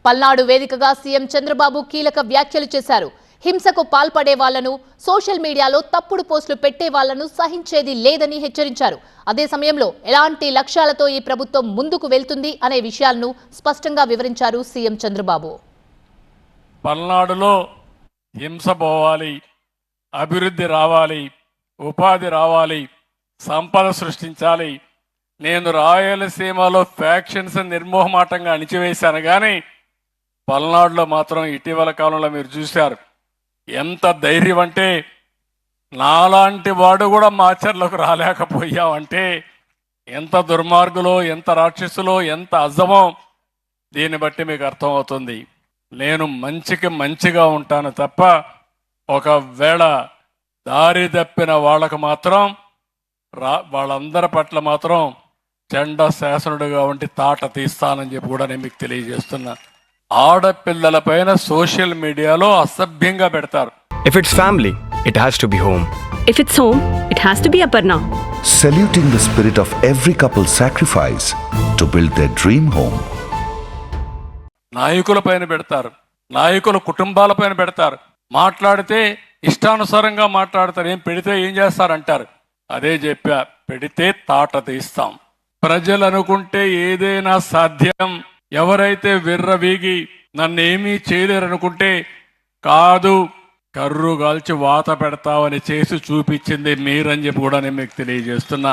పల్నాడు వేదికగా సీఎం చంద్రబాబు కీలక వ్యాఖ్యలు చేశారు. హింసకు పాల్పడే వాళ్లను, సోషల్ మీడియాలో తప్పుడు పోస్టులు పెట్టే వాళ్లను సహించేది లేదని హెచ్చరించారు. అదే సమయంలో ఎలాంటి లక్ష్యాలతో ఈ ప్రభుత్వం ముందుకు వెళ్తుంది అనే విషయాలను స్పష్టంగా వివరించారు సీఎం చంద్రబాబు. పల్నాడులో హింస పోవాలి, అభివృద్ధి రావాలి, ఉపాధి రావాలి, సంపద సృష్టించాలి. నేను రాయలసీమలో ఫ్యాక్షన్స్ నిర్మోహమాటంగా అణిచివేశాను, కానీ పల్నాడులో మాత్రం ఇటీవల కాలంలో మీరు చూశారు ఎంత ధైర్యం అంటే, నాలాంటి వాడు కూడా మాచర్లకు రాలేకపోయావంటే ఎంత దుర్మార్గులో, ఎంత రాక్షసులో, ఎంత అజమో దీన్ని బట్టి మీకు అర్థమవుతుంది. నేను మంచికి మంచిగా ఉంటాను తప్ప ఒకవేళ దారి తప్పిన వాళ్ళకు మాత్రం వాళ్ళందరి పట్ల మాత్రం చండ శాసనుడుగా ఉండి తాట తీస్తానని చెప్పి కూడా నేను మీకు తెలియజేస్తున్నా. ఆడపిల్లల పైన సోషల్ మీడియాలో అసభ్యంగా పెడతారు. If it's family, it has to be home. If it's home, it has to be Aparna. Saluting the spirit of every couple's sacrifice to build their dream home. నాయకుల పైన పెడతారు, నాయకుల కుటుంబాల పైన పెడతారు. మాట్లాడితే ఇష్టానుసారంగా మాట్లాడతారు. ఏం పెడితే ఏం చేస్తారంటారు. అదే చెప్పా, పెడితే తాట తీస్తాం. ప్రజలు అనుకుంటే ఏదైనా సాధ్యం. ఎవరైతే విర్రవీగి నన్నేమీ చేయలేరనుకుంటే కాదు, కర్రు కాల్చి వాత పెడతామని చేసి చూపించింది మీరని చెప్పి కూడా నేను మీకు తెలియజేస్తున్నా.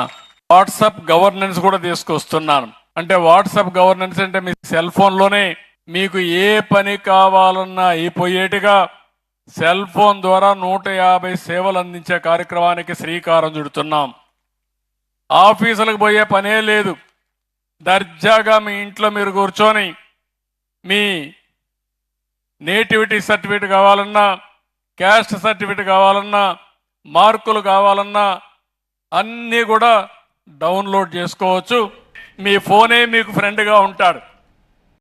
వాట్సాప్ గవర్నెన్స్ కూడా తీసుకొస్తున్నాను. అంటే వాట్సాప్ గవర్నెన్స్ అంటే మీ సెల్ ఫోన్లోనే మీకు ఏ పని కావాలన్నా అయిపోయేట్టుగా సెల్ ఫోన్ ద్వారా 150 సేవలు అందించే కార్యక్రమానికి శ్రీకారం చుడుతున్నాం. ఆఫీసులకు పోయే పనే లేదు. దర్జాగా మీ ఇంట్లో మీరు కూర్చొని మీ నేటివిటీ సర్టిఫికేట్ కావాలన్నా, క్యాస్ట్ సర్టిఫికేట్ కావాలన్నా, మార్కులు కావాలన్నా అన్నీ కూడా డౌన్లోడ్ చేసుకోవచ్చు. మీ ఫోనే మీకు ఫ్రెండ్గా ఉంటాడు.